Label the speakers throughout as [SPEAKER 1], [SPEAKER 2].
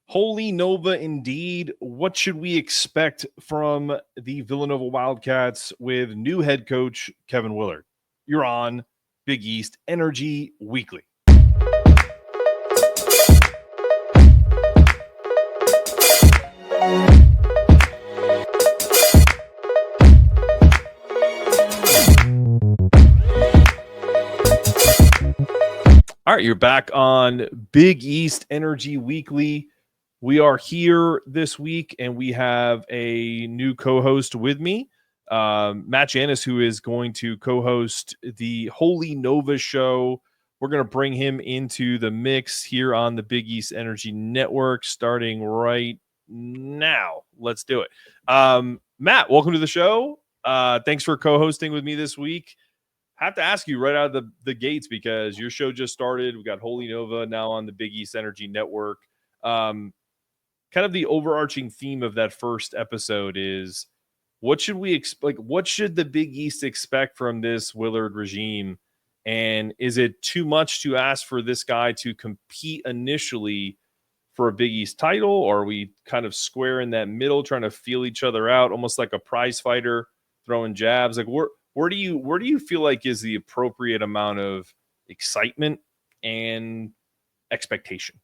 [SPEAKER 1] Holy Nova indeed. What should we expect from the Villanova Wildcats with new head coach Kevin Willard? You're on Big East Energy Weekly. All right, you're back on Big East Energy Weekly. We are here this week, and we have a new co-host with me, Matt Janus, who is going to co-host the Holy Nova show. We're going to bring him into the mix here on the Big East Energy Network starting right now. Let's do it. Matt, welcome to the show. Thanks for co-hosting with me this week. I have to ask you right out of the gates because your show just started. We got Holy Nova now on the Big East Energy Network. Kind of the overarching theme of that first episode is what should we expect? What should the Big East expect from this Willard regime? And is it too much to ask for this guy to compete initially for a Big East title? Or are we kind of square in that middle, trying to feel each other out, almost like a prize fighter throwing jabs? Like where do you feel like is the appropriate amount of excitement and expectation?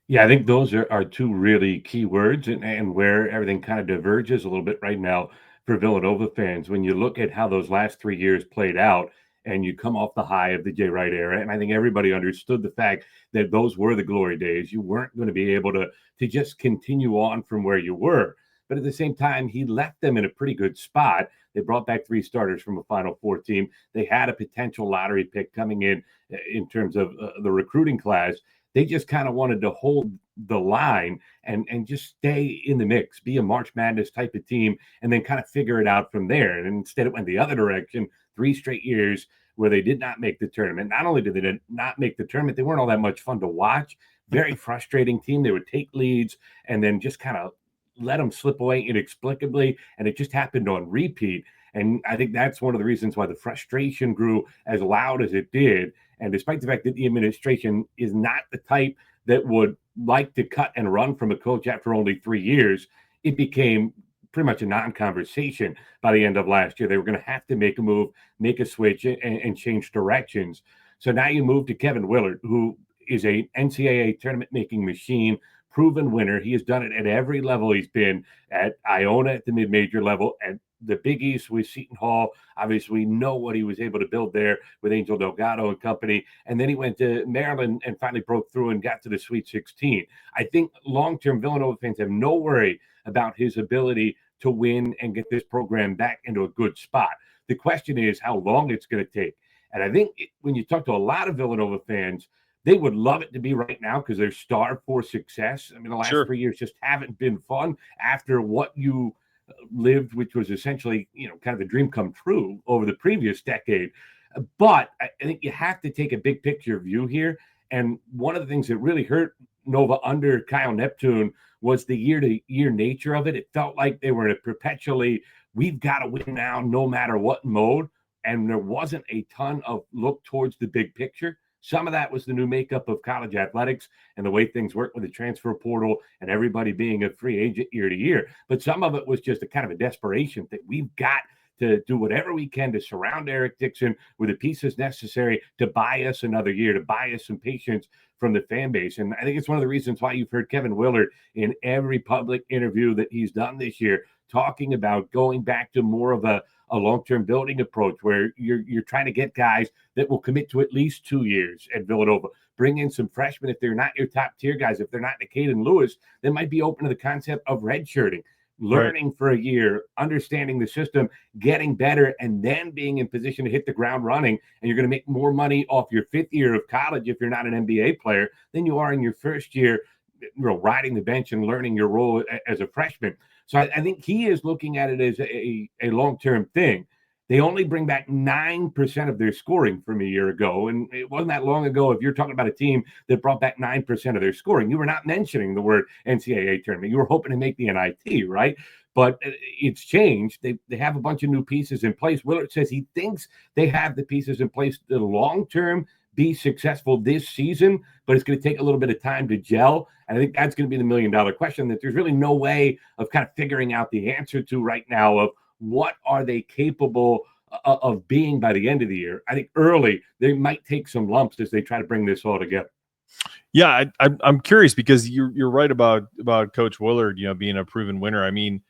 [SPEAKER 2] Yeah, I think those are two really key words and where everything kind of diverges a little bit right now for Villanova fans. When you look at how those last 3 years played out and you come off the high of the Jay Wright era, and I think everybody understood the fact that those were the glory days. You weren't going to be able to just continue on from where you were. But at the same time, he left them in a pretty good spot. They brought back 3 starters from a Final Four team. They had a potential lottery pick coming in terms of the recruiting class. They just kind of wanted to hold the line and just stay in the mix, be a March Madness type of team, and then kind of figure it out from there. And instead it went the other direction, 3 straight years where they did not make the tournament. Not only did they not make the tournament, they weren't all that much fun to watch. Very frustrating team. They would take leads and then just kind of let them slip away inexplicably, and it just happened on repeat. And I think that's one of the reasons why the frustration grew as loud as it did. And despite the fact that the administration is not the type that would like to cut and run from a coach after only 3 years, it became pretty much a non-conversation by the end of last year. They were going to have to make a move, make a switch, and change directions. So now you move to Kevin Willard, who is a NCAA tournament-making machine, proven winner. He has done it at every level. He's been at Iona at the mid-major level, at the Big East with Seton Hall. Obviously, we know what he was able to build there with Angel Delgado and company. And then he went to Maryland and finally broke through and got to the Sweet 16. I think long-term Villanova fans have no worry about his ability to win and get this program back into a good spot. The question is how long it's going to take. And I think when you talk to a lot of Villanova fans, they would love it to be right now because they're starved for success. I mean, the last 3 years just haven't been fun after what you lived, which was essentially, kind of a dream come true over the previous decade. But I think you have to take a big picture view here. And one of the things that really hurt Nova under Kyle Neptune was the year-to-year nature of it. It felt like they were in a perpetually, we've got to win now no matter what mode. And there wasn't a ton of look towards the big picture. Some of that was the new makeup of college athletics and the way things work with the transfer portal and everybody being a free agent year to year. But some of it was just a kind of a desperation that we've got to do whatever we can to surround Eric Dixon with the pieces necessary to buy us another year, to buy us some patience from the fan base. And I think it's one of the reasons why you've heard Kevin Willard in every public interview that he's done this year talking about going back to more of a long-term building approach where you're trying to get guys that will commit to at least 2 years at Villanova. Bring in some freshmen if they're not your top-tier guys. If they're not Nicaden Lewis, they might be open to the concept of redshirting, learning for a year, understanding the system, getting better, and then being in position to hit the ground running. And you're going to make more money off your 5th year of college if you're not an NBA player than you are in your first year, riding the bench and learning your role as a freshman. So I think he is looking at it as a long-term thing. They only bring back 9% of their scoring from a year ago. And it wasn't that long ago. If you're talking about a team that brought back 9% of their scoring, you were not mentioning the word NCAA tournament. You were hoping to make the NIT, right? But it's changed. They have a bunch of new pieces in place. Willard says he thinks they have the pieces in place the long-term be successful this season, but it's going to take a little bit of time to gel. And I think that's going to be the million-dollar question that there's really no way of kind of figuring out the answer to right now of what are they capable of being by the end of the year. I think early they might take some lumps as they try to bring this all together.
[SPEAKER 1] Yeah, I'm curious because you're right about Coach Willard, being a proven winner. I mean,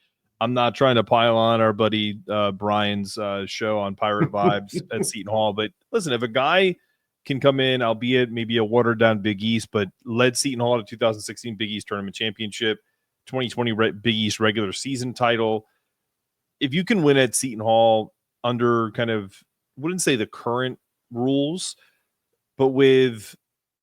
[SPEAKER 1] I'm not trying to pile on our buddy Brian's show on Pirate Vibes at Seton Hall, but listen, if a guy can come in, albeit maybe a watered down Big East, but led Seton Hall to 2016 Big East Tournament Championship, 2020 Big East regular season title. If you can win at Seton Hall under kind of, wouldn't say the current rules, but with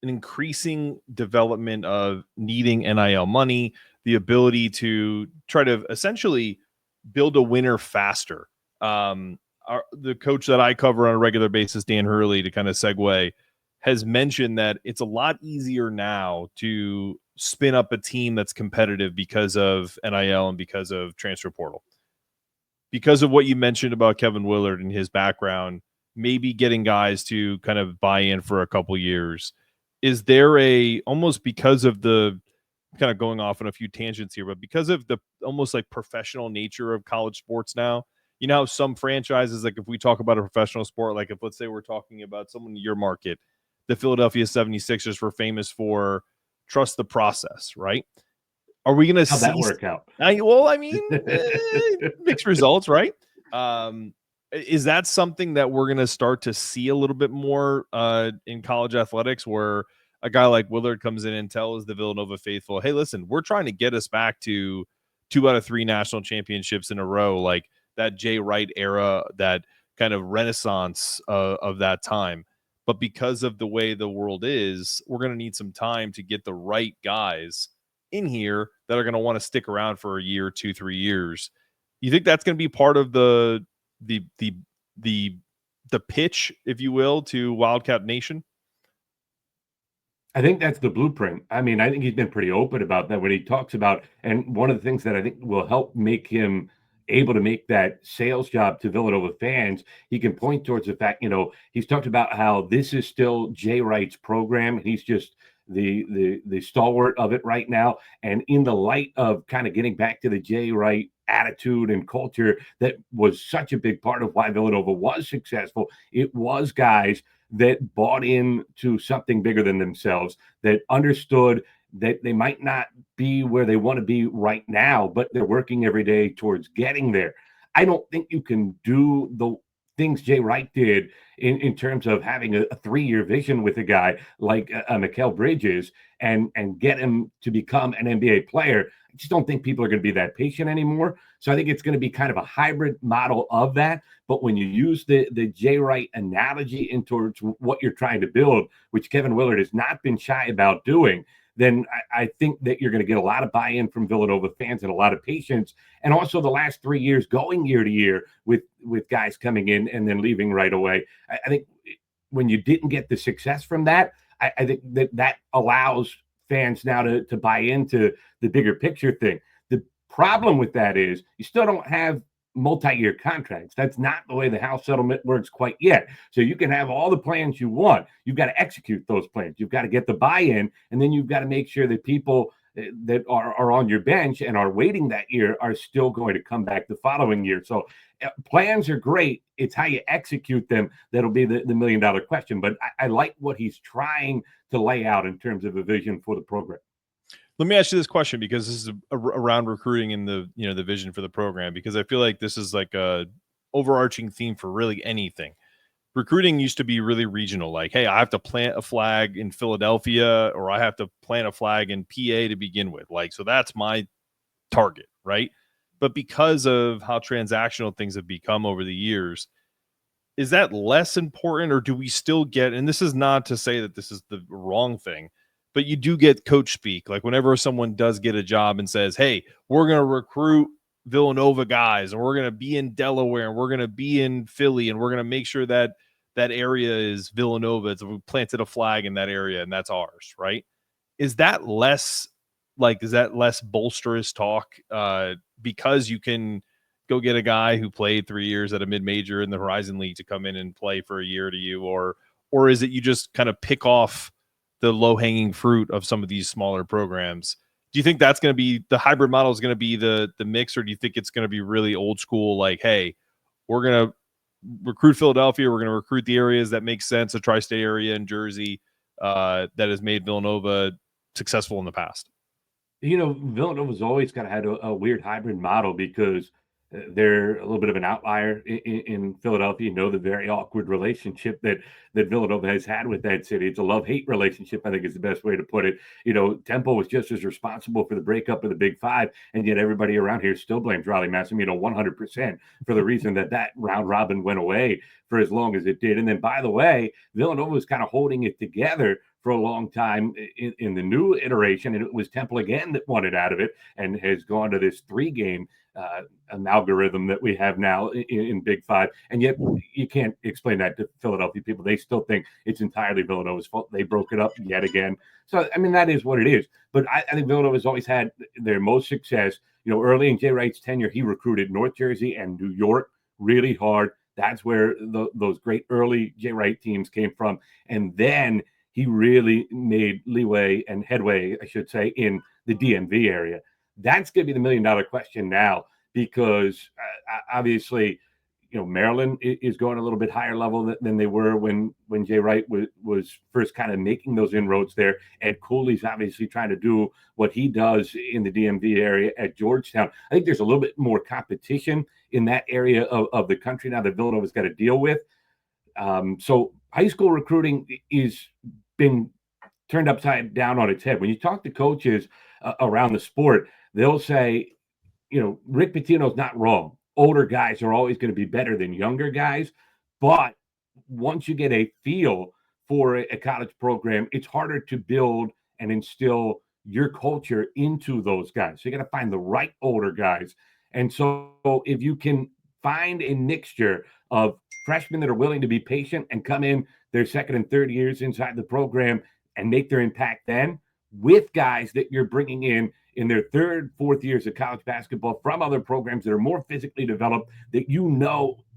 [SPEAKER 1] an increasing development of needing NIL money, the ability to try to essentially build a winner faster. The coach that I cover on a regular basis, Dan Hurley, to kind of segue, has mentioned that it's a lot easier now to spin up a team that's competitive because of NIL and because of transfer portal. Because of what you mentioned about Kevin Willard and his background, maybe getting guys to kind of buy in for a couple years. Is there almost because of the kind of going off on a few tangents here, but because of the almost like professional nature of college sports now, how some franchises, like if we talk about a professional sport, like if let's say we're talking about someone in your market, the Philadelphia 76ers were famous for trust the process, right? Are we going to see
[SPEAKER 2] How'd that work out?
[SPEAKER 1] Mixed results, right? Is that something that we're going to start to see a little bit more in college athletics, where a guy like Willard comes in and tells the Villanova faithful, hey, listen, we're trying to get us back to 2 out of 3 national championships in a row, like that Jay Wright era, that kind of renaissance of that time. But because of the way the world is, we're going to need some time to get the right guys in here that are going to want to stick around for a year, 2, 3 years. You think that's going to be part of the pitch, if you will, to Wildcat Nation?
[SPEAKER 2] I think that's the blueprint. I mean, I think he's been pretty open about that when he talks about, and one of the things that I think will help make him able to make that sales job to Villanova fans, he can point towards the fact, he's talked about how this is still Jay Wright's program. He's just the stalwart of it right now. And in the light of kind of getting back to the Jay Wright attitude and culture that was such a big part of why Villanova was successful, it was guys that bought into something bigger than themselves, that understood that they might not be where they want to be right now, but they're working every day towards getting there. I don't think you can do the things Jay Wright did in terms of having a 3-year vision with a guy like Mikal Bridges and get him to become an NBA player. I just don't think people are going to be that patient anymore. So I think it's going to be kind of a hybrid model of that. But when you use the Jay Wright analogy in towards what you're trying to build, which Kevin Willard has not been shy about doing, then I think that you're going to get a lot of buy-in from Villanova fans and a lot of patience. And also the last 3 years going year to year with guys coming in and then leaving right away. I think when you didn't get the success from that, I think that allows fans now to buy into the bigger picture thing. The problem with that is you still don't have multi-year contracts. That's not the way the House settlement works quite yet. So you can have all the plans you want. You've got to execute those plans. You've got to get the buy-in, and then you've got to make sure that people that are on your bench and are waiting that year are still going to come back the following year. So plans are great. It's how you execute them that'll be the million-dollar question. But I like what he's trying to lay out in terms of a vision for the program.
[SPEAKER 1] Let me ask you this question, because this is around recruiting and the vision for the program, because I feel like this is like a overarching theme for really anything. Recruiting used to be really regional. Like, hey, I have to plant a flag in Philadelphia, or I have to plant a flag in PA to begin with. Like, so that's my target, right? But because of how transactional things have become over the years, is that less important, or do we still get, and this is not to say that this is the wrong thing, but you do get coach speak. Like whenever someone does get a job and says, hey, we're going to recruit Villanova guys, and we're going to be in Delaware, and we're going to be in Philly, and we're going to make sure that that area is Villanova. It's, we planted a flag in that area, and that's ours, right? Is that less bolsterous talk because you can go get a guy who played 3 years at a mid-major in the Horizon League to come in and play for a year to you, or or is it you just kind of pick off the low-hanging fruit of some of these smaller programs? Do you think that's going to be the hybrid model is going to be the mix, or do you think it's going to be really old school, like, hey, we're going to recruit Philadelphia, we're going to recruit the areas that make sense, the tri-state area in Jersey that has made Villanova successful in the past?
[SPEAKER 2] Villanova's always kind of had a weird hybrid model because they're a little bit of an outlier in Philadelphia. The very awkward relationship that Villanova has had with that city. It's a love-hate relationship, I think is the best way to put it. Temple was just as responsible for the breakup of the Big Five, and yet everybody around here still blames Riley Massam, 100% for the reason that round robin went away for as long as it did. And then, by the way, Villanova was kind of holding it together for a long time in the new iteration, and it was Temple again that wanted out of it and has gone to this 3-game an algorithm that we have now in Big Five. And yet you can't explain that to Philadelphia people. They still think it's entirely Villanova's fault. They broke it up yet again. So, that is what it is. But I think Villanova's always had their most success. Early in Jay Wright's tenure, he recruited North Jersey and New York really hard. That's where those great early Jay Wright teams came from. And then he really made leeway and headway, I should say, in the DMV area. That's going to be the million-dollar question now because obviously, Maryland is going a little bit higher level than they were when Jay Wright was first kind of making those inroads there. Ed Cooley's obviously trying to do what he does in the DMV area at Georgetown. I think there's a little bit more competition in that area of the country now that Villanova's got to deal with. So high school recruiting is been turned upside down on its head. When you talk to coaches around the sport, they'll say, Rick Pitino's not wrong. Older guys are always going to be better than younger guys. But once you get a feel for a college program, it's harder to build and instill your culture into those guys. So you got to find the right older guys. And so if you can find a mixture of freshmen that are willing to be patient and come in their second and third years inside the program and make their impact then, with guys that you're bringing in their third, fourth years of college basketball from other programs that are more physically developed, that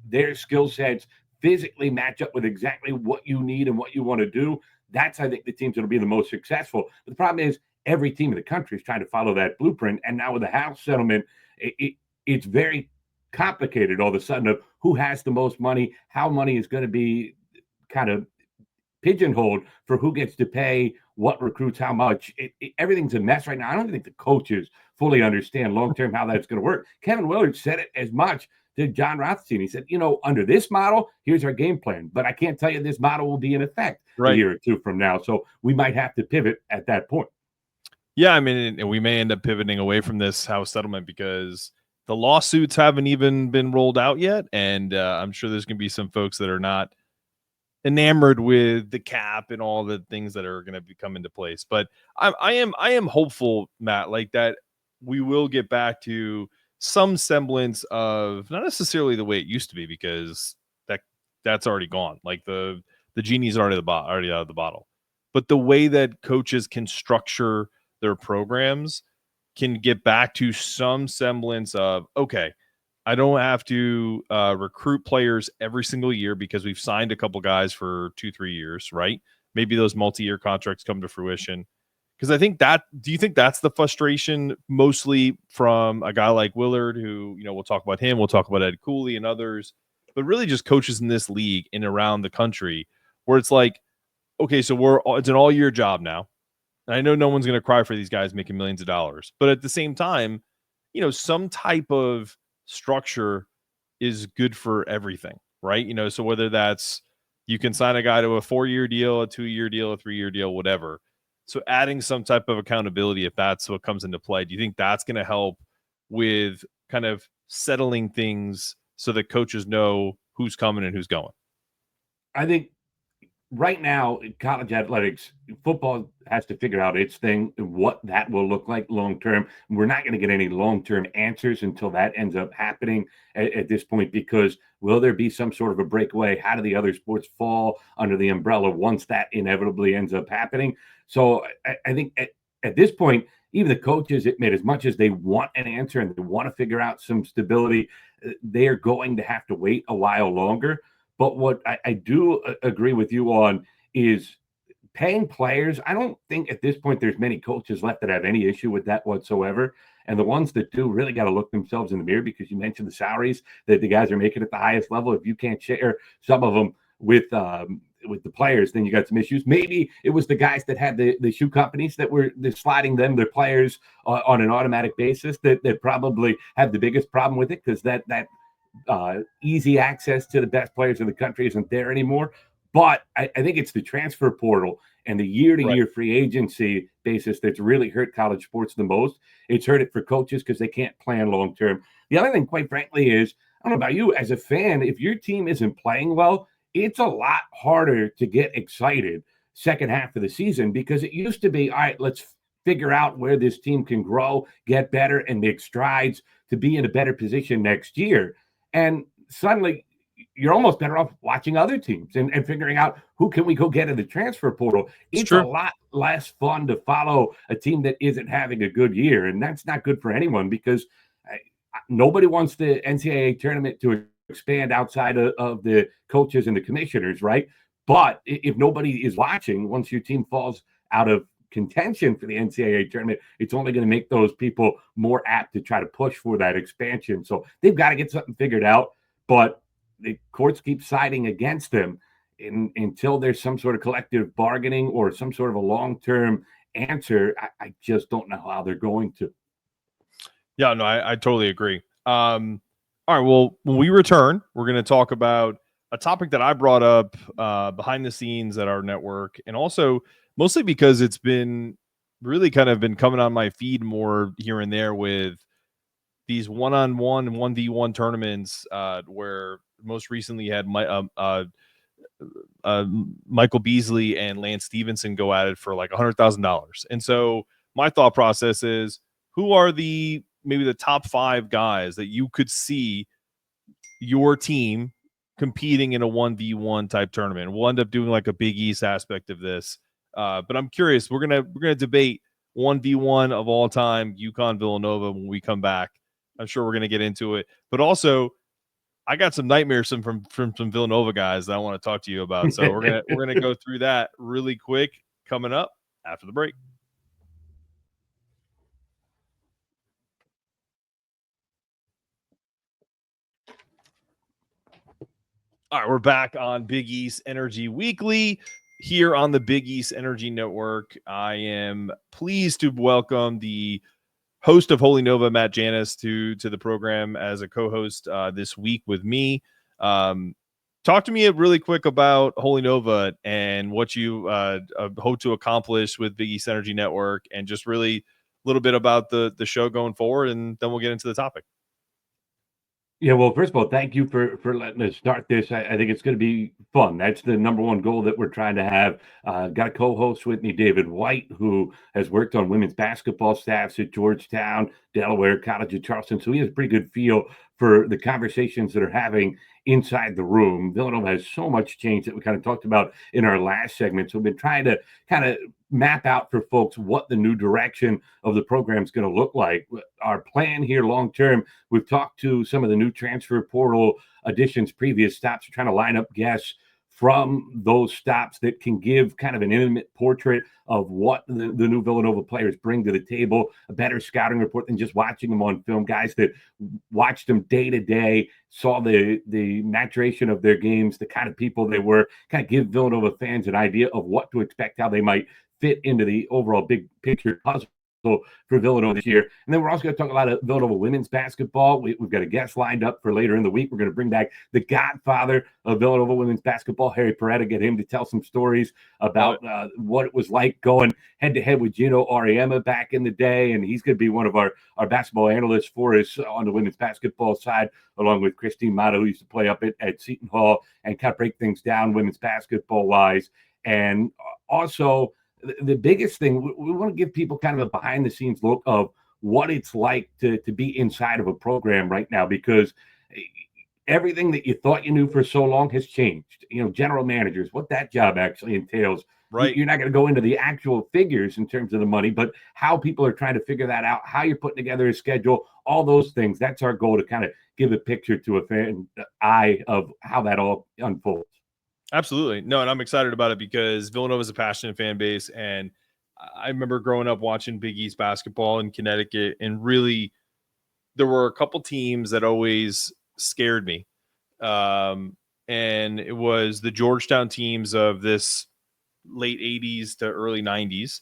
[SPEAKER 2] their skill sets physically match up with exactly what you need and what you want to do. That's, I think, the teams that will be the most successful. But the problem is every team in the country is trying to follow that blueprint. And now with the House settlement, it's very complicated all of a sudden of who has the most money, how money is going to be kind of pigeonholed for who gets to pay what recruits how much. Everything's a mess right now. I don't think the coaches fully understand long-term how that's going to work. Kevin Willard said it as much to John Rothstein. He said, under this model, here's our game plan, but I can't tell you this model will be in effect a year or two from now. So we might have to pivot at that point.
[SPEAKER 1] Yeah, and we may end up pivoting away from this House settlement because the lawsuits haven't even been rolled out yet. And I'm sure there's going to be some folks that are not enamored with the cap and all the things that are going to come into place. But I am hopeful, Matt, like that we will get back to some semblance of not necessarily the way it used to be, because that's already gone. Like the genie's already out of the bottle. But the way that coaches can structure their programs can get back to some semblance of, okay, I don't have to recruit players every single year because we've signed a couple guys for 2-3 years, right? Maybe those multi-year contracts come to fruition. Because I think do you think that's the frustration mostly from a guy like Willard, who, we'll talk about him, we'll talk about Ed Cooley and others, but really just coaches in this league and around the country where it's like, okay, so it's an all-year job now. And I know no one's going to cry for these guys making millions of dollars, but at the same time, some type of structure is good for everything, right? So whether that's you can sign a guy to a 4-year deal, a 2-year deal, a 3-year deal, whatever. So adding some type of accountability, if that's what comes into play, do you think that's going to help with kind of settling things so that coaches know who's coming and who's going?
[SPEAKER 2] I think right now in college athletics, football has to figure out its thing and what that will look like long term. We're not going to get any long-term answers until that ends up happening at this point, because will there be some sort of a breakaway? How do the other sports fall under the umbrella once that inevitably ends up happening? So I think at this point, even the coaches admit, as much as they want an answer and they want to figure out some stability, they are going to have to wait a while longer. But what I do agree with you on is paying players. I don't think at this point there's many coaches left that have any issue with that whatsoever. And the ones that do really got to look themselves in the mirror, because you mentioned the salaries that the guys are making at the highest level. If you can't share some of them with the players, then you got some issues. Maybe it was the guys that had the shoe companies that were sliding them, their players, on an automatic basis that probably had the biggest problem with it, because that easy access to the best players in the country isn't there anymore. But I think it's the transfer portal and the year-to-year free agency basis that's really hurt college sports the most. It's hurt it for coaches because they can't plan long-term. The other thing, quite frankly, is, I don't know about you, as a fan, if your team isn't playing well, it's a lot harder to get excited second half of the season, because it used to be, all right, let's figure out where this team can grow, get better, and make strides to be in a better position next year. And suddenly you're almost better off watching other teams and figuring out who can we go get in the transfer portal. It's a lot less fun to follow a team that isn't having a good year. And that's not good for anyone, because nobody wants the NCAA tournament to expand outside of the coaches and the commissioners, right? But if nobody is watching, once your team falls out of contention for the NCAA tournament, it's only going to make those people more apt to try to push for that expansion. So they've got to get something figured out, but the courts keep siding against them until there's some sort of collective bargaining or some sort of a long-term answer. I just don't know how they're going to.
[SPEAKER 1] Yeah, no, I totally agree. All right, well, when we return, we're going to talk about a topic that I brought up behind the scenes at our network, and also mostly because it's been really kind of been coming on my feed more here and there with these one-on-one and 1v1 tournaments, where most recently had Michael Beasley and Lance Stevenson go at it for like $100,000. And so my thought process is, who are maybe the top 5 guys that you could see your team competing in a 1v1 type tournament? We'll end up doing like a Big East aspect of this. But I'm curious, we're gonna debate 1v1 of all time, UConn Villanova, when we come back. I'm sure we're gonna get into it. But also, I got some nightmares from some Villanova guys that I want to talk to you about. So we're gonna go through that really quick coming up after the break. All right, we're back on Big East Energy Weekly here on the Big East Energy Network. I am pleased to welcome the host of Holy Nova, Matt Janus, to the program as a co-host this week with me. Talk to me really quick about Holy Nova and what you hope to accomplish with Big East Energy Network, and just really a little bit about the show going forward, and then we'll get into the topic.
[SPEAKER 2] Yeah, well, first of all, thank you for letting us start this. I think it's going to be fun. That's the number one goal that we're trying to have. Got a co-host with me, David Wright, who has worked on women's basketball staffs at Georgetown, Delaware, College of Charleston. So he has a pretty good feel for the conversations that are having inside the room. Villanova has so much change that we kind of talked about in our last segment. So we've been trying to kind of map out for folks what the new direction of the program is going to look like. Our plan here long term, we've talked to some of the new transfer portal additions, previous stops. We're trying to line up guests from those stops that can give kind of an intimate portrait of what the new Villanova players bring to the table, a better scouting report than just watching them on film. Guys that watched them day to day, saw the maturation of their games, the kind of people they were, kind of give Villanova fans an idea of what to expect, how they might fit into the overall big picture puzzle for Villanova this year. And then we're also going to talk a lot of Villanova women's basketball. We've got a guest lined up for later in the week. We're going to bring back the godfather of Villanova women's basketball, Harry Peretta, get him to tell some stories about what it was like going head-to-head with Gino Auriemma back in the day. And he's going to be one of our basketball analysts for us on the women's basketball side, along with Christine Mata, who used to play up at Seton Hall, and kind of break things down women's basketball-wise. And also, the biggest thing, we want to give people kind of a behind-the-scenes look of what it's like to be inside of a program right now, because everything that you thought you knew for so long has changed. You know, general managers, what that job actually entails.
[SPEAKER 1] Right.
[SPEAKER 2] You're not going to go into the actual figures in terms of the money, but how people are trying to figure that out, how you're putting together a schedule, all those things. That's our goal, to kind of give a picture to a fan eye of how that all unfolds.
[SPEAKER 1] Absolutely. No, and I'm excited about it because Villanova is a passionate fan base. And I remember growing up watching Big East basketball in Connecticut, and really there were a couple teams that always scared me. And it was the Georgetown teams of this late 80s to early 90s.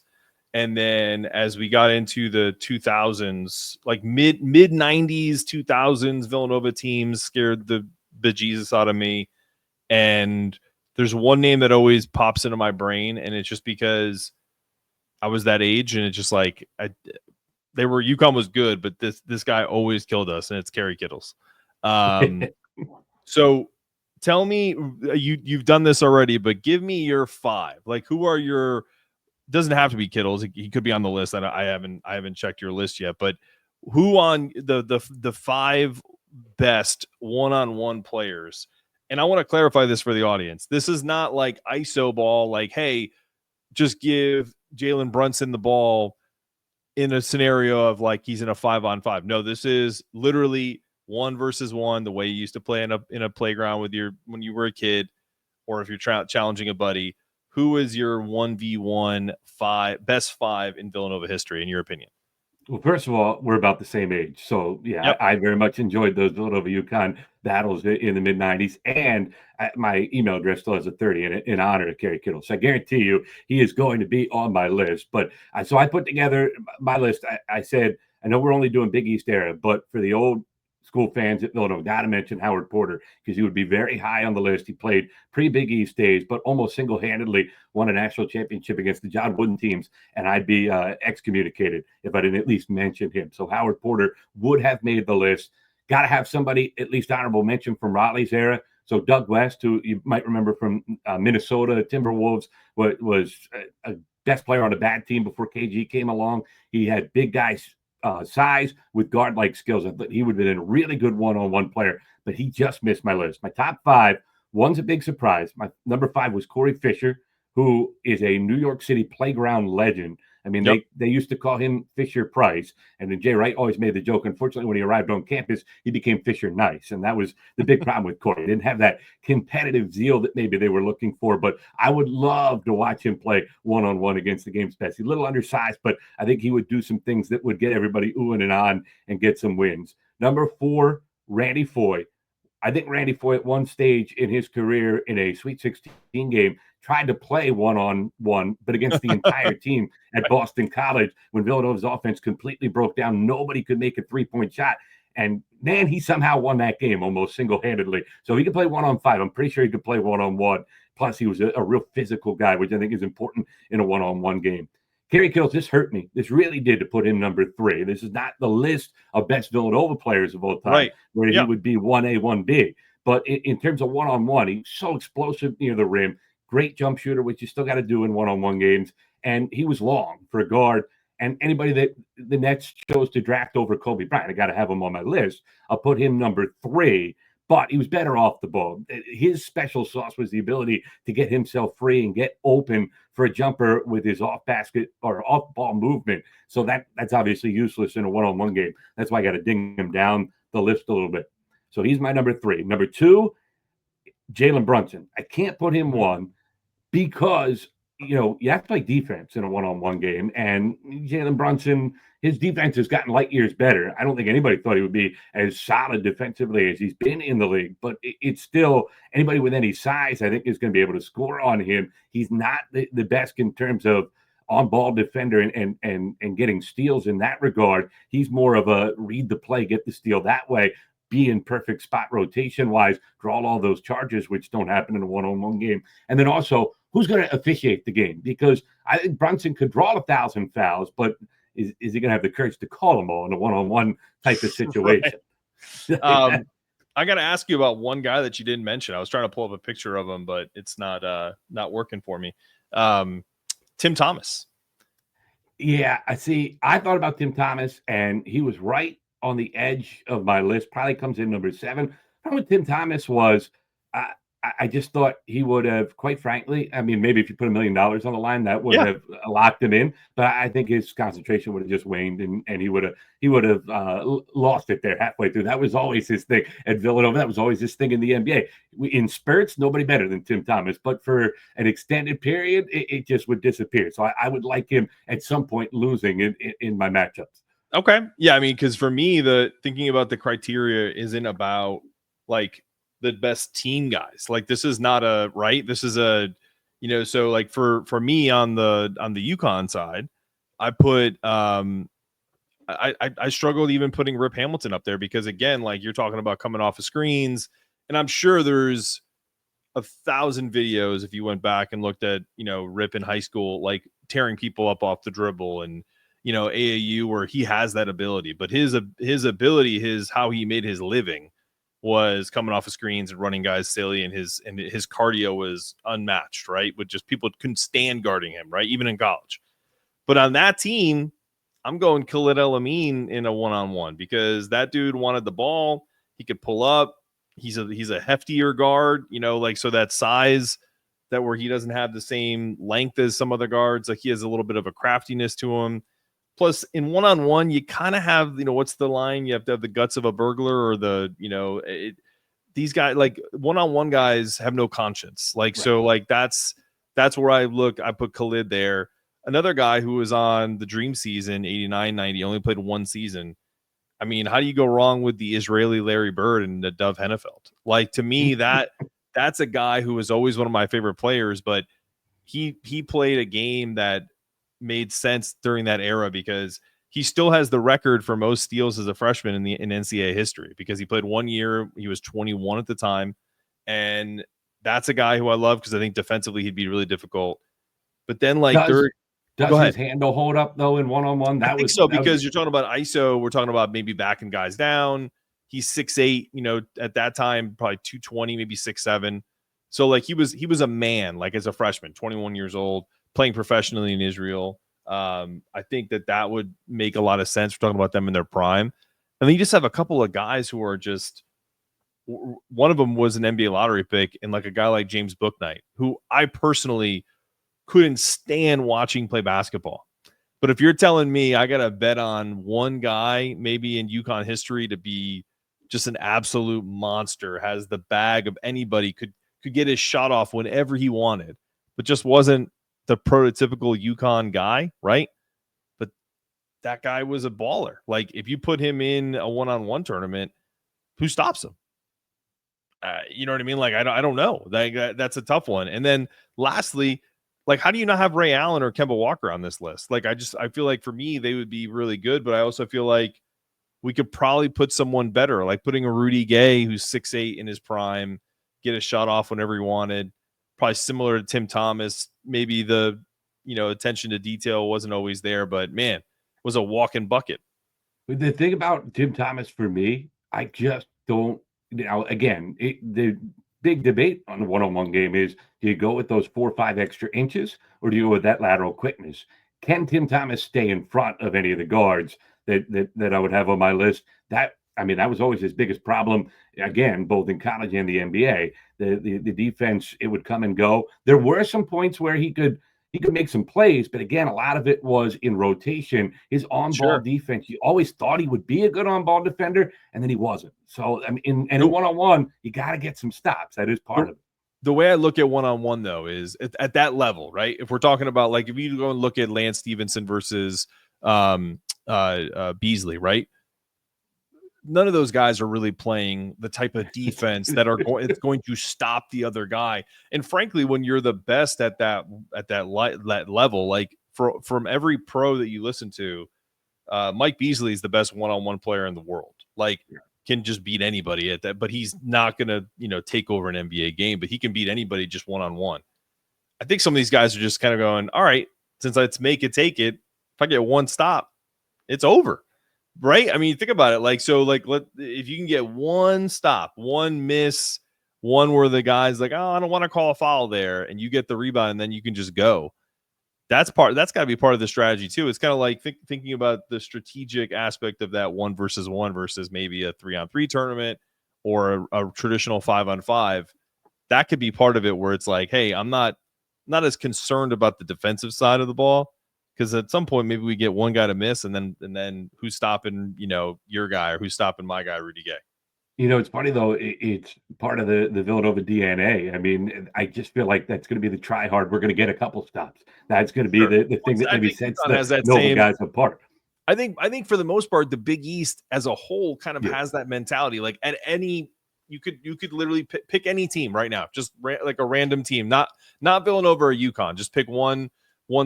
[SPEAKER 1] And then as we got into the 2000s, like mid 90s, 2000s, Villanova teams scared the bejesus out of me. And there's one name that always pops into my brain, and it's just because I was that age, and it's just like UConn was good, but this guy always killed us, and it's Kerry Kittles. So tell me, you've done this already, but give me your five. Like, who are your? Doesn't have to be Kittles. He could be on the list. I haven't checked your list yet, but who on the five best one-on-one players? And I want to clarify this for the audience. This is not like ISO ball, like, hey, just give Jalen Brunson the ball in a scenario of like he's in a 5-on-5. No, this is literally 1 versus 1, the way you used to play in a playground with when you were a kid, or if you're challenging a buddy. Who is your 1v1 best five in Villanova history, in your opinion?
[SPEAKER 2] Well, first of all, we're about the same age. So, yeah,
[SPEAKER 1] Yep.
[SPEAKER 2] I very much enjoyed those Villanova UConn battles in the mid 90s. And my email address still has a 30 in honor of Kerry Kittle. So I guarantee you he is going to be on my list. But so I put together my list. I said, I know we're only doing Big East era, but for the old school fans at Villanova, got to mention Howard Porter because he would be very high on the list. He played pre-Big East days, but almost single-handedly won a national championship against the John Wooden teams, and I'd be excommunicated if I didn't at least mention him. So Howard Porter would have made the list. Got to have somebody at least honorable mention from Raleigh's era. So Doug West, who you might remember from Minnesota Timberwolves, was a best player on a bad team before KG came along. He had big guys size with guard-like skills. I thought he would have been a really good one-on-one player, but he just missed my list. My top five, one's a big surprise. My number 5 was Corey Fisher, who is a New York City playground legend. I mean,
[SPEAKER 1] Yep.
[SPEAKER 2] they used to call him Fisher Price, and then Jay Wright always made the joke. Unfortunately, when he arrived on campus, he became Fisher Nice, and that was the big problem with Corey. He didn't have that competitive zeal that maybe they were looking for, but I would love to watch him play one-on-one against the game's best. He's a little undersized, but I think he would do some things that would get everybody oohing and on and get some wins. Number 4, Randy Foye. I think Randy Foye at one stage in his career in a Sweet 16 game tried to play one-on-one, but against the entire team at Boston College when Villanova's offense completely broke down. Nobody could make a three-point shot. And, man, he somehow won that game almost single-handedly. So he could play 1-on-5. I'm pretty sure he could play 1-on-1. Plus, he was a real physical guy, which I think is important in a 1-on-1 game. Kerry Kittles, this hurt me. This really did to put him number 3. This is not the list of best Villanova players of all time,
[SPEAKER 1] Right,
[SPEAKER 2] where he would be 1A, 1B. But in terms of one-on-one, he's so explosive near the rim, great jump shooter, which you still got to do in one-on-one games. And he was long for a guard. And anybody that the Nets chose to draft over Kobe Bryant, I got to have him on my list. I'll put him number 3. But he was better off the ball. His special sauce was the ability to get himself free and get open for a jumper with his off-basket or off-ball movement. So that's obviously useless in a one-on-one game. That's why I got to ding him down the list a little bit. So he's my number 3. Number 2, Jalen Brunson. I can't put him 1 because, you have to play defense in a one-on-one game. And Jalen Brunson, his defense has gotten light years better. I don't think anybody thought he would be as solid defensively as he's been in the league, but it's still anybody with any size, I think, is going to be able to score on him. He's not the best in terms of on-ball defender and getting steals in that regard. He's more of a read the play, get the steal that way, be in perfect spot rotation-wise, draw all those charges, which don't happen in a one-on-one game. And then also, who's going to officiate the game? Because I think Brunson could draw 1,000 fouls, but is he going to have the courage to call them all in a one-on-one type of situation?
[SPEAKER 1] Right. I got to ask you about one guy that you didn't mention. I was trying to pull up a picture of him, but it's not working for me. Tim Thomas.
[SPEAKER 2] Yeah, I thought about Tim Thomas, and he was right on the edge of my list. Probably comes in number 7. The problem with Tim Thomas was I just thought he would have, quite frankly, I mean, maybe if you put $1 million on the line, that would
[SPEAKER 1] Yeah.
[SPEAKER 2] have locked him in. But I think his concentration would have just waned, and he would have lost it there halfway through. That was always his thing at Villanova. That was always his thing in the NBA. In spurts, nobody better than Tim Thomas, but for an extended period, it just would disappear. So I would like him at some point losing in my matchups.
[SPEAKER 1] Okay. Yeah. I mean, because for me, the thinking about the criteria isn't about like the best team guys. Like this is not a right. This is a, so like for me on the UConn side, I put I struggled even putting Rip Hamilton up there because again, like you're talking about coming off of screens, and I'm sure there's 1,000 videos if you went back and looked at Rip in high school, like tearing people up off the dribble and AAU where he has that ability, but his ability, how he made his living was coming off of screens and running guys silly, and his cardio was unmatched, right? With just people couldn't stand guarding him, right? Even in college. But on that team, I'm going Khalid El-Amin in a one-on-one because that dude wanted the ball. He could pull up. He's a heftier guard, so that size that where he doesn't have the same length as some other guards, like he has a little bit of a craftiness to him. Plus, in one-on-one, you kind of have, what's the line? You have to have the guts of a burglar or these guys, like one-on-one guys have no conscience. Like, right. So like, that's where I put Khalid there. Another guy who was on the dream season, 89-90, only played one season. I mean, how do you go wrong with the Israeli Larry Bird and the Dove Hennefeld? Like, to me, that's a guy who was always one of my favorite players, but he played a game that made sense during that era because he still has the record for most steals as a freshman in NCAA history because he played 1 year. He was 21 at the time. And that's a guy who I love because I think defensively he'd be really difficult. But then
[SPEAKER 2] does his handle hold up though in one-on-one?
[SPEAKER 1] I think so because you're talking about ISO. We're talking about maybe backing guys down. He's 6'8", at that time, probably 220, maybe 6'7". So like he was a man, like as a freshman, 21 years old, playing professionally in Israel. I think that would make a lot of sense. We're talking about them in their prime. And then you just have a couple of guys who are just, one of them was an NBA lottery pick, and like a guy like James Bouknight, who I personally couldn't stand watching play basketball. But if you're telling me I got to bet on one guy, maybe in UConn history, to be just an absolute monster, has the bag of anybody, could get his shot off whenever he wanted, but just wasn't the prototypical UConn guy, right? But that guy was a baller. Like if you put him in a one-on-one tournament, who stops him? You know what I mean? Like I don't know. That's a tough one. And then lastly, like, how do you not have Ray Allen or Kemba Walker on this list? Like, I feel like for me, they would be really good, but I also feel like we could probably put someone better, like putting a Rudy Gay, who's 6'8" in his prime, get a shot off whenever he wanted. Probably similar to Tim Thomas. Maybe the, attention to detail wasn't always there, but man, was a walking bucket.
[SPEAKER 2] The thing about Tim Thomas for me, I just don't, again, the big debate on the one-on-one game is, do you go with those 4 or 5 extra inches or do you go with that lateral quickness? Can Tim Thomas stay in front of any of the guards that I would have on my list? That was always his biggest problem, again, both in college and the NBA. The defense, it would come and go. There were some points where he could make some plays, but again, a lot of it was in rotation. His on-ball defense, you always thought he would be a good on-ball defender, and then he wasn't. So, in one-on-one, you got to get some stops. That is part of it.
[SPEAKER 1] The way I look at one-on-one, though, is at that level, right? If we're talking about, like, if you go and look at Lance Stevenson versus Beasley, right? None of those guys are really playing the type of defense that it's going to stop the other guy. And frankly, when you're the best at that level, like from every pro that you listen to, Mike Beasley is the best one-on-one player in the world. Like, can just beat anybody at that, but he's not going to, take over an NBA game, but he can beat anybody just one-on-one. I think some of these guys are just kind of going, all right, since it's make it, take it. If I get one stop, it's over. Right? I mean, think about it. Like, so like, if you can get one stop, one miss, one where the guy's like, oh, I don't want to call a foul there, and you get the rebound, and then you can just go. That's got to be part of the strategy too. It's kind of like thinking about the strategic aspect of that 1 versus 1 versus maybe a 3-on-3 tournament or a traditional 5-on-5. that could be part of it where it's like, hey, I'm not as concerned about the defensive side of the ball, because at some point maybe we get one guy to miss, and then who's stopping, your guy, or who's stopping my guy, Rudy Gay.
[SPEAKER 2] It's funny though. It's part of the Villanova DNA. I mean, I just feel like that's going to be the try hard. We're going to get a couple stops. That's going to be
[SPEAKER 1] Sure.
[SPEAKER 2] the thing that
[SPEAKER 1] I
[SPEAKER 2] maybe
[SPEAKER 1] think
[SPEAKER 2] sets
[SPEAKER 1] UConn
[SPEAKER 2] the
[SPEAKER 1] has that
[SPEAKER 2] Nova
[SPEAKER 1] same.
[SPEAKER 2] guys apart.
[SPEAKER 1] I think for the most part, the Big East as a whole kind of
[SPEAKER 2] Yeah.
[SPEAKER 1] has that mentality. Like at any, you could literally pick any team right now, just like a random team, not Villanova or UConn. Just pick one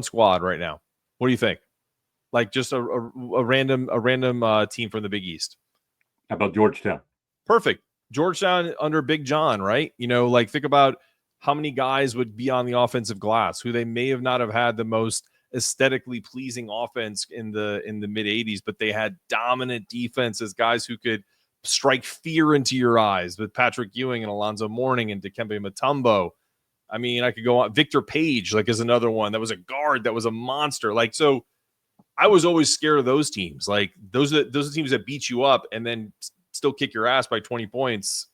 [SPEAKER 1] squad right now. What do you think? Like just a random team from the Big East.
[SPEAKER 2] How about Georgetown?
[SPEAKER 1] Perfect. Georgetown under Big John, right? Like think about how many guys would be on the offensive glass who they may have not have had the most aesthetically pleasing offense in the mid 80s, but they had dominant defenses, guys who could strike fear into your eyes, with Patrick Ewing and Alonzo Mourning and Dikembe Mutombo. I mean, I could go on. Victor Page, like, is another one that was a guard that was a monster. Like, so I was always scared of those teams. Like those are teams that beat you up and then still kick your ass by 20 points.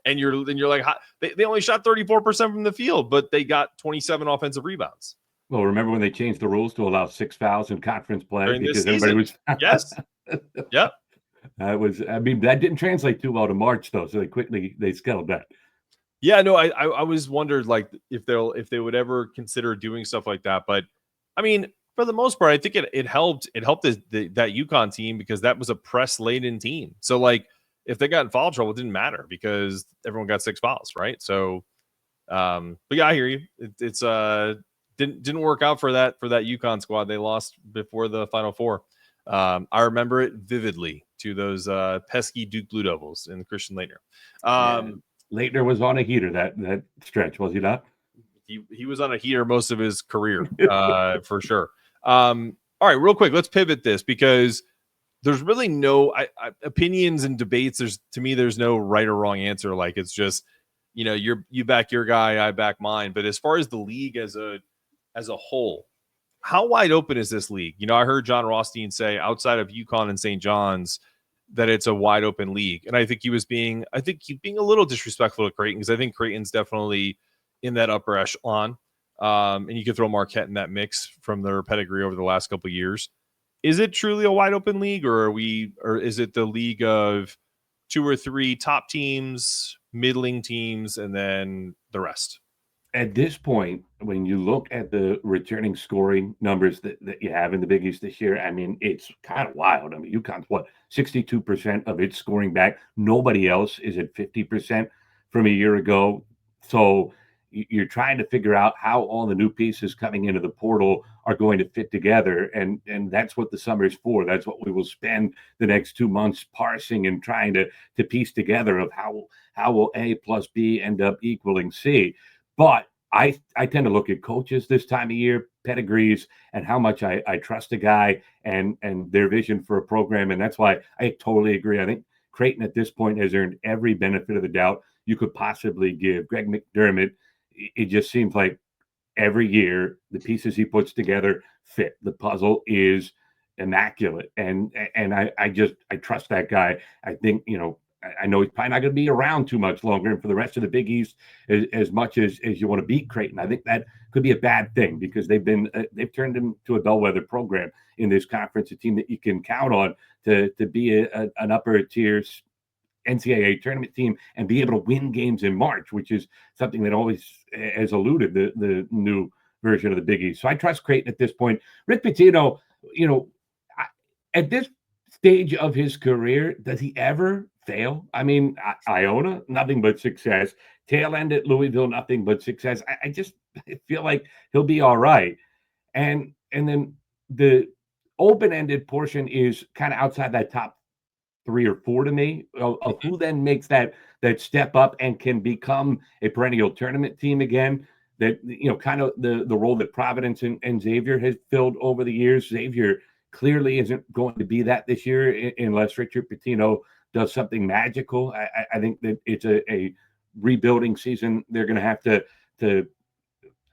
[SPEAKER 1] And you're like, they only shot 34% from the field, but they got 27 offensive rebounds.
[SPEAKER 2] Well, remember when they changed the rules to allow 6 fouls in conference play
[SPEAKER 1] during
[SPEAKER 2] because everybody was
[SPEAKER 1] yes, yep.
[SPEAKER 2] That didn't translate too well to March though, so they scaled that.
[SPEAKER 1] Yeah, no, I always wondered like if they would ever consider doing stuff like that, but I mean, for the most part, I think it helped that UConn team, because that was a press laden team. So like if they got in foul trouble, it didn't matter because everyone got 6 fouls, right? So, but yeah, I hear you. It's didn't work out for that UConn squad. They lost before the Final Four. I remember it vividly to those pesky Duke Blue Devils and Christian Laettner.
[SPEAKER 2] Laettner was on a heater that stretch, was he not?
[SPEAKER 1] He was on a heater most of his career, for sure. All right, real quick, let's pivot this, because there's really no opinions and debates. There's no right or wrong answer. Like it's just, you back your guy, I back mine. But as far as the league as a whole, how wide open is this league? I heard John Rothstein say outside of UConn and St. John's that it's a wide open league. And I think he was being a little disrespectful to Creighton, because I think Creighton's definitely in that upper echelon. And you could throw Marquette in that mix from their pedigree over the last couple of years. Is it truly a wide open league, or is it the league of 2 or 3 top teams, middling teams, and then the rest?
[SPEAKER 2] At this point, when you look at the returning scoring numbers that you have in the Big East this year, I mean, it's kind of wild. I mean, UConn's 62% of its scoring back. Nobody else is at 50% from a year ago. So you're trying to figure out how all the new pieces coming into the portal are going to fit together. And that's what the summer is for. That's what we will spend the next 2 months parsing and trying to piece together of how will A plus B end up equaling C. But I tend to look at coaches this time of year, pedigrees, and how much I trust a guy and their vision for a program. And that's why I totally agree. I think Creighton at this point has earned every benefit of the doubt you could possibly give. Greg McDermott, it just seems like every year the pieces he puts together fit. The puzzle is immaculate. And I trust that guy. I think, I know he's probably not going to be around too much longer, and for the rest of the Big East, as much as you want to beat Creighton, I think that could be a bad thing, because they've turned into a bellwether program in this conference, a team that you can count on to be an upper tier NCAA tournament team and be able to win games in March, which is something that always has eluded the new version of the Big East. So I trust Creighton at this point. Rick Pitino, at this stage of his career, does he ever fail? I mean, Iona, nothing but success. Tail end at Louisville, nothing but success. I just feel like he'll be all right. And then the open-ended portion is kind of outside that top 3 or 4 to me of who then makes that step up and can become a perennial tournament team again. That, kind of the role that Providence and Xavier has filled over the years. Xavier clearly isn't going to be that this year unless Richard Pitino does something magical. I think that it's a rebuilding season. They're going to have to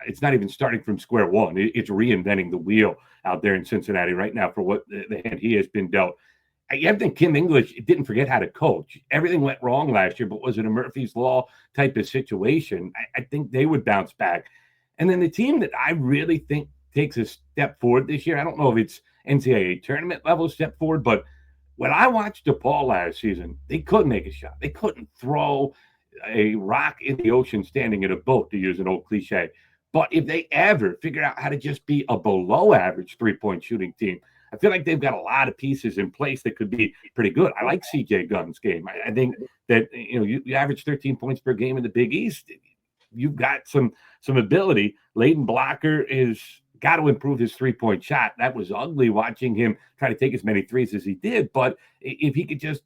[SPEAKER 2] it's not even starting from square one. It's reinventing the wheel out there in Cincinnati right now for what the hand he has been dealt. I think Kim English didn't forget how to coach. Everything went wrong last year, but was it a Murphy's Law type of situation? I think they would bounce back. And then the team that I really think takes a step forward this year, I don't know if it's NCAA tournament level step forward, but when I watched DePaul last season, they couldn't make a shot. They couldn't throw a rock in the ocean standing in a boat, to use an old cliche. But if they ever figure out how to just be a below average 3-point shooting team, I feel like they've got a lot of pieces in place that could be pretty good. I like CJ Gunn's game. I think that you average 13 points per game in the Big East. You've got some ability. Leighton Blocker is got to improve his 3-point shot. That was ugly watching him try to take as many threes as he did. But if he could just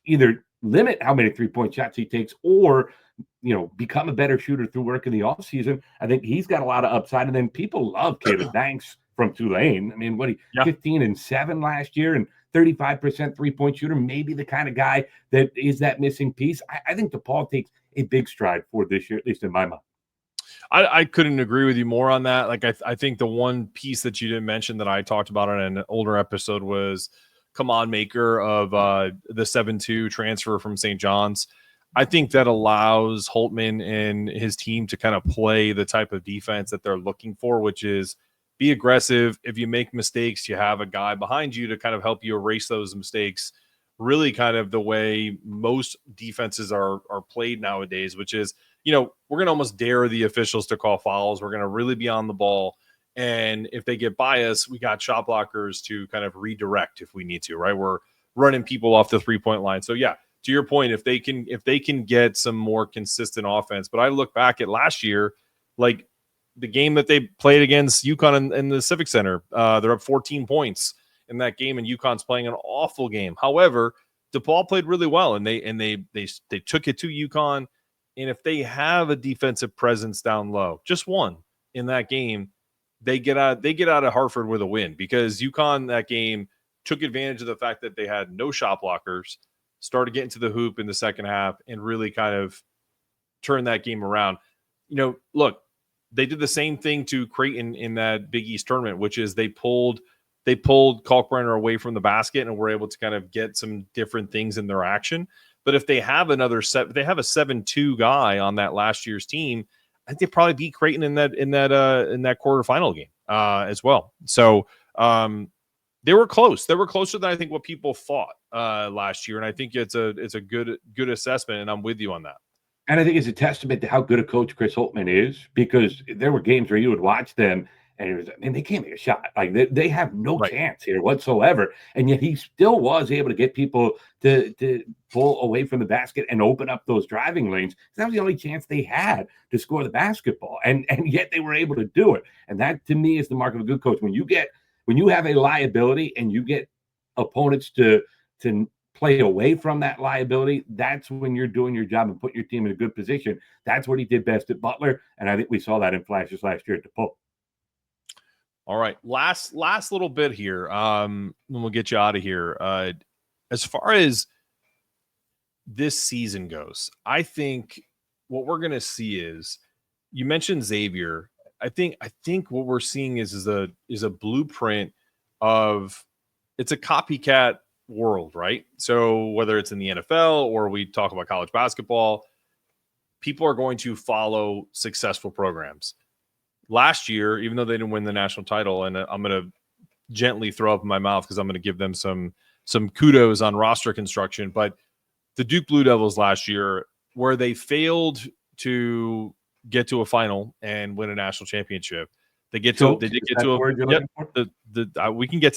[SPEAKER 2] either limit how many 3-point shots he takes or become a better shooter through work in the offseason, I think he's got a lot of upside. And then people love Caleb Banks from Tulane. I mean, 15-7 last year and 35% 3-point shooter, maybe the kind of guy that is that missing piece. I think DePaul takes a big stride for this year, at least in my mind.
[SPEAKER 1] I couldn't agree with you more on that. Like, I think the one piece that you didn't mention that I talked about in an older episode was Kaman Maker of the 7-2 transfer from St. John's. I think that allows Holtman and his team to kind of play the type of defense that they're looking for, which is be aggressive. If you make mistakes, you have a guy behind you to kind of help you erase those mistakes. Really kind of the way most defenses are played nowadays, which is, we're going to almost dare the officials to call fouls. We're going to really be on the ball. And if they get by us, we got shot blockers to kind of redirect if we need to, right? We're running people off the 3-point line. So yeah, to your point, if they can get some more consistent offense, but I look back at last year, like the game that they played against UConn in the Civic Center, they're up 14 points in that game, and UConn's playing an awful game. However, DePaul played really well, and they took it to UConn. And if they have a defensive presence down low, just one in that game, they get out of Hartford with a win, because UConn that game took advantage of the fact that they had no shot blockers, started getting to the hoop in the second half, and really kind of turned that game around. Look, they did the same thing to Creighton in that Big East tournament, which is they pulled Kalkbrenner away from the basket and were able to kind of get some different things in their action. But if they have a 7-2 guy on that last year's team, I think they probably beat Creighton in that quarterfinal game as well. So they were close. They were closer than I think what people thought last year, and I think it's a good assessment. And I'm with you on that.
[SPEAKER 2] And I think it's a testament to how good a coach Chris Holtman is, because there were games where you would watch them and they can't make a shot. Like they have no chance here whatsoever. And yet he still was able to get people to pull away from the basket and open up those driving lanes. That was the only chance they had to score the basketball. And yet they were able to do it. And that, to me, is the mark of a good coach. When you have a liability and you get opponents to play away from that liability, that's when you're doing your job and put your team in a good position. That's what he did best at Butler. And I think we saw that in flashes last year at DePaul.
[SPEAKER 1] All right. Last little bit here. Then we'll get you out of here. As far as this season goes, I think what we're going to see is, you mentioned Xavier. I think what we're seeing is a blueprint of, it's a copycat world, right? So whether it's in the NFL or we talk about college basketball, people are going to follow successful programs. Last year, even though they didn't win the national title, and I'm going to gently throw up in my mouth because I'm going to give them some kudos on roster construction, but the Duke Blue Devils last year, where they failed to get to a final and win a national championship, we can get to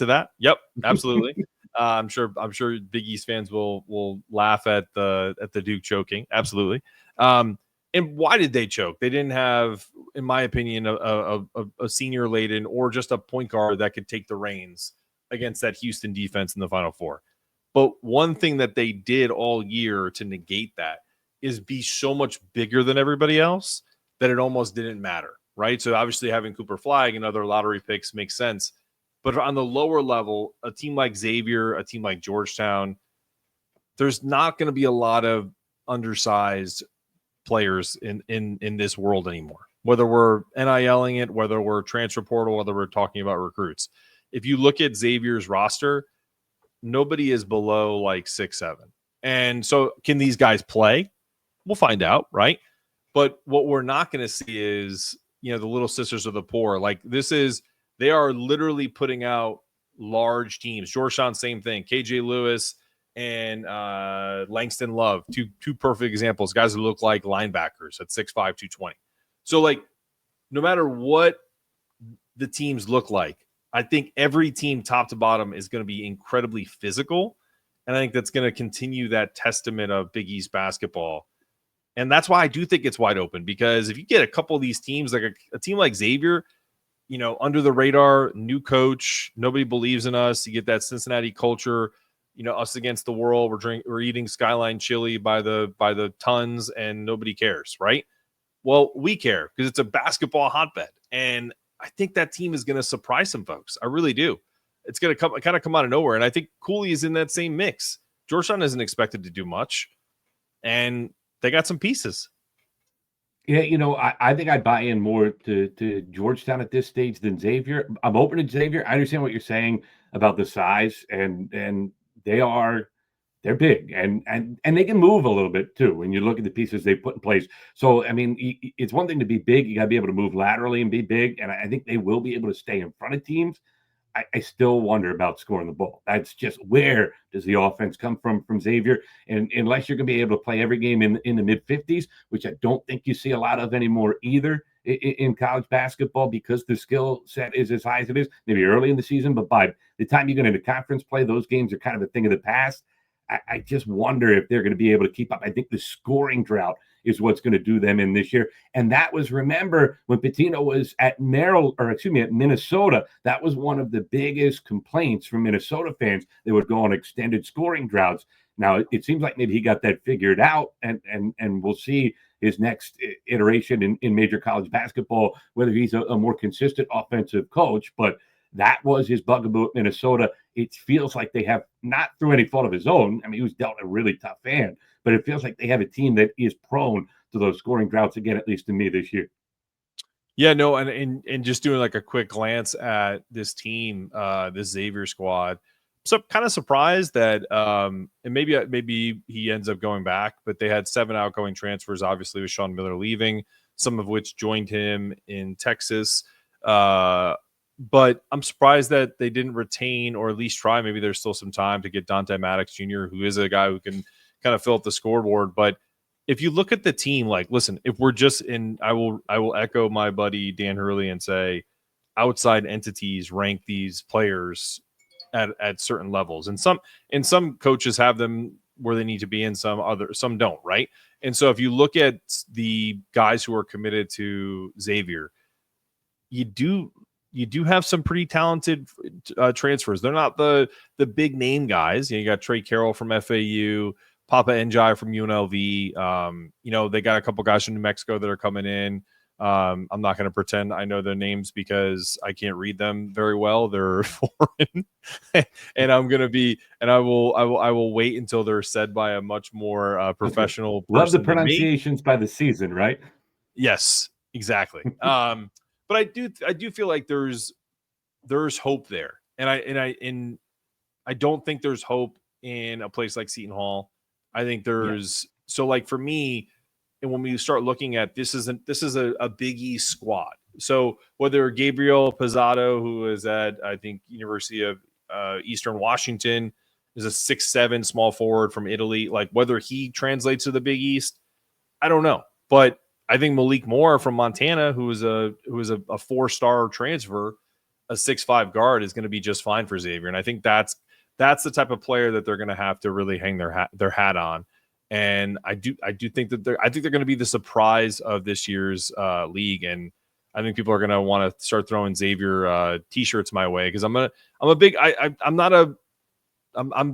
[SPEAKER 1] that. Yep, absolutely. I'm sure Big East fans will laugh at the Duke choking. Absolutely. And why did they choke? They didn't have, in my opinion, a senior laden or just a point guard that could take the reins against that Houston defense in the Final Four. But one thing that they did all year to negate that is be so much bigger than everybody else that it almost didn't matter, right? So obviously having Cooper Flagg and other lottery picks makes sense. But on the lower level, a team like Xavier, a team like Georgetown, there's not going to be a lot of undersized players in this world anymore, whether we're NILing it, whether we're transfer portal, whether we're talking about recruits. If you look at Xavier's roster, nobody is below like 6'7". And so can these guys play? We'll find out, right? But what we're not going to see is, the little sisters of the poor. Like they are literally putting out large teams. Georgetown, same thing. KJ Lewis and Langston Love, two perfect examples. Guys who look like linebackers at 6'5", 220. So like, no matter what the teams look like, I think every team top to bottom is going to be incredibly physical. And I think that's going to continue that testament of Big East basketball. And that's why I do think it's wide open, because if you get a couple of these teams, like a team like Xavier, under the radar, new coach, nobody believes in us. You get that Cincinnati culture, us against the world. We're eating Skyline chili by the tons, and nobody cares, right? Well, we care because it's a basketball hotbed, and I think that team is going to surprise some folks. I really do. It's going to come out of nowhere, and I think Cooley is in that same mix. Georgetown isn't expected to do much, and they got some pieces.
[SPEAKER 2] Yeah, I think I'd buy in more to Georgetown at this stage than Xavier. I'm open to Xavier. I understand what you're saying about the size, and they're big and they can move a little bit too when you look at the pieces they put in place. So I mean, it's one thing to be big; you got to be able to move laterally and be big. And I think they will be able to stay in front of teams. I still wonder about scoring the ball. That's just, where does the offense come from Xavier? And unless you're going to be able to play every game in the mid-50s, which I don't think you see a lot of anymore either in college basketball, because the skill set is as high as it is, maybe early in the season. But by the time you get into conference play, those games are kind of a thing of the past. I just wonder if they're going to be able to keep up. I think the scoring drought is what's going to do them in this year. And that was, remember, when Pitino was at Minnesota, that was one of the biggest complaints from Minnesota fans. They would go on extended scoring droughts. Now, it seems like maybe he got that figured out, and we'll see his next iteration in major college basketball, whether he's a more consistent offensive coach. But that was his bugaboo at Minnesota. It feels like they have, not through any fault of his own. I mean, he was dealt a really tough hand, but it feels like they have a team that is prone to those scoring droughts again, at least to me this year.
[SPEAKER 1] Yeah, no, and just doing like a quick glance at this team, this Xavier squad. So kind of surprised that, and maybe he ends up going back, but they had 7 outgoing transfers, obviously with Sean Miller leaving, some of which joined him in Texas. But I'm surprised that they didn't retain, or at least try. Maybe there's still some time to get Dante Maddox Jr., who is a guy who can kind of fill up the scoreboard. But if you look at the team, like, listen, if we're just in, I will echo my buddy Dan Hurley and say, outside entities rank these players at certain levels, and some coaches have them where they need to be, and some don't, right? And so if you look at the guys who are committed to Xavier, you do have some pretty talented transfers. They're not the big name guys. You got Trey Carroll from FAU, Papa Njai from UNLV. They got a couple guys from New Mexico that are coming in. I'm not going to pretend I know their names because I can't read them very well. They're foreign, and I will wait until they're said by a much more professional person.
[SPEAKER 2] Love the pronunciations by the season, right?
[SPEAKER 1] Yes, exactly. But I do feel like there's hope there, and I don't think there's hope in a place like Seton Hall. I think there's so, like, for me, and when we start looking at this is a Big East squad. So whether Gabriel Pizzato, who is at, I think, University of Eastern Washington, is a 6'7" small forward from Italy, like, whether he translates to the Big East, I don't know, but I think Malik Moore from Montana, who is a 4-star transfer, a 6'5" guard, is going to be just fine for Xavier. And I think that's the type of player that they're going to have to really hang their hat on. And I do think that they're going to be the surprise of this year's league. And I think people are going to want to start throwing Xavier t-shirts my way, because I'm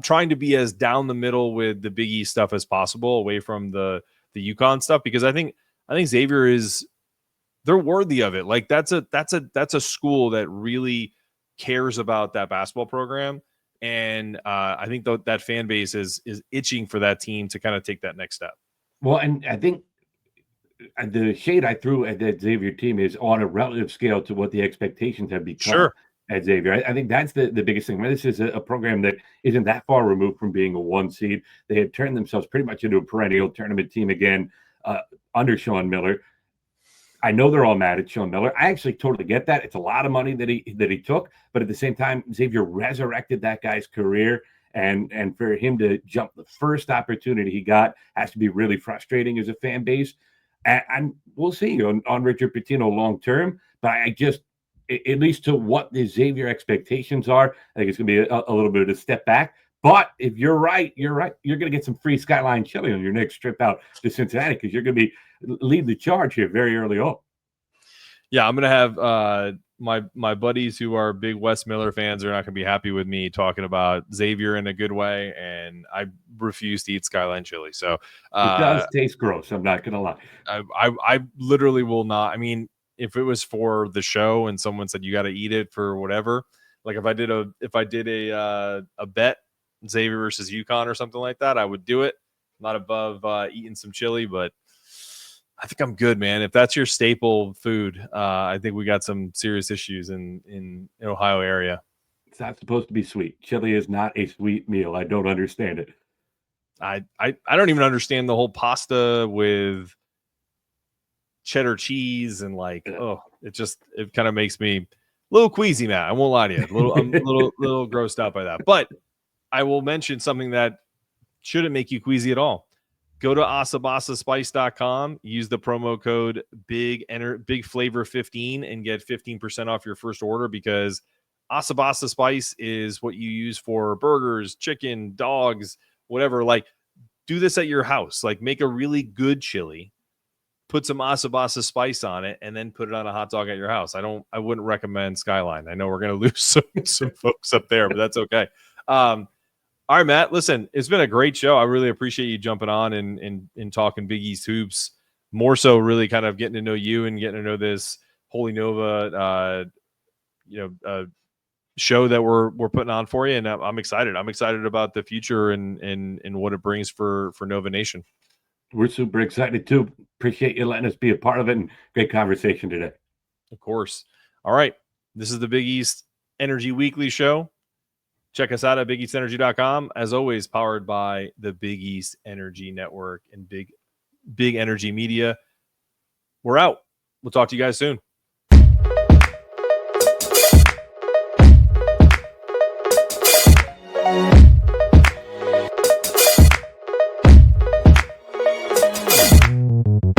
[SPEAKER 1] trying to be as down the middle with the Big East stuff as possible, away from the UConn stuff, because I think Xavier they're worthy of it. Like, that's a school that really cares about that basketball program. And I think that fan base is itching for that team to kind of take that next step.
[SPEAKER 2] Well, and I think the shade I threw at that Xavier team is on a relative scale to what the expectations have become.
[SPEAKER 1] Sure.
[SPEAKER 2] at Xavier. I think that's the biggest thing. This is a program that isn't that far removed from being a 1 seed. They had turned themselves pretty much into a perennial tournament team again under Sean Miller. I know they're all mad at Sean Miller. I actually totally get that. It's a lot of money that he took, but at the same time, Xavier resurrected that guy's career. And for him to jump the first opportunity he got has to be really frustrating as a fan base. And we'll see on Richard Pitino long term. But I just, at least to what the Xavier expectations are, I think it's going to be a little bit of a step back. But if you're right. You're going to get some free Skyline chili on your next trip out to Cincinnati because you're going to be lead the charge here very early on.
[SPEAKER 1] Yeah, I'm going to have my buddies who are big Wes Miller fans are not going to be happy with me talking about Xavier in a good way, and I refuse to eat Skyline chili. So
[SPEAKER 2] it does taste gross. I'm not going to lie.
[SPEAKER 1] I literally will not. I mean, if it was for the show and someone said you got to eat it for whatever, like if I did a bet Xavier versus UConn or something like that, I would do it. Not above eating some chili, but I think I'm good, man. If that's your staple food, I think we got some serious issues in Ohio area.
[SPEAKER 2] It's not supposed to be sweet. Chili is not a sweet meal. I don't understand it.
[SPEAKER 1] I don't even understand the whole pasta with cheddar cheese and it kind of makes me a little queasy, Matt. I won't lie to you. I'm a little grossed out by that. But I will mention something that shouldn't make you queasy at all. Go to asabasaspice.com, use the promo code BIGFlavor15 and get 15% off your first order because Asabasa Spice is what you use for burgers, chicken, dogs, whatever. Like, do this at your house. Like, make a really good chili, put some Asabasa Spice on it, and then put it on a hot dog at your house. I wouldn't recommend Skyline. I know we're going to lose some folks up there, but that's okay. All right, Matt, listen, it's been a great show. I really appreciate you jumping on and talking Big East hoops. More so really kind of getting to know you and getting to know this Holy Nova show that we're putting on for you. And I'm excited. I'm excited about the future and what it brings for Nova Nation.
[SPEAKER 2] We're super excited too. Appreciate you letting us be a part of it and great conversation today.
[SPEAKER 1] Of course. All right. This is the Big East Energy Weekly Show. Check us out at BigEastEnergy.com. As always, powered by the Big East Energy Network and Big Energy Media. We're out. We'll talk to you guys soon.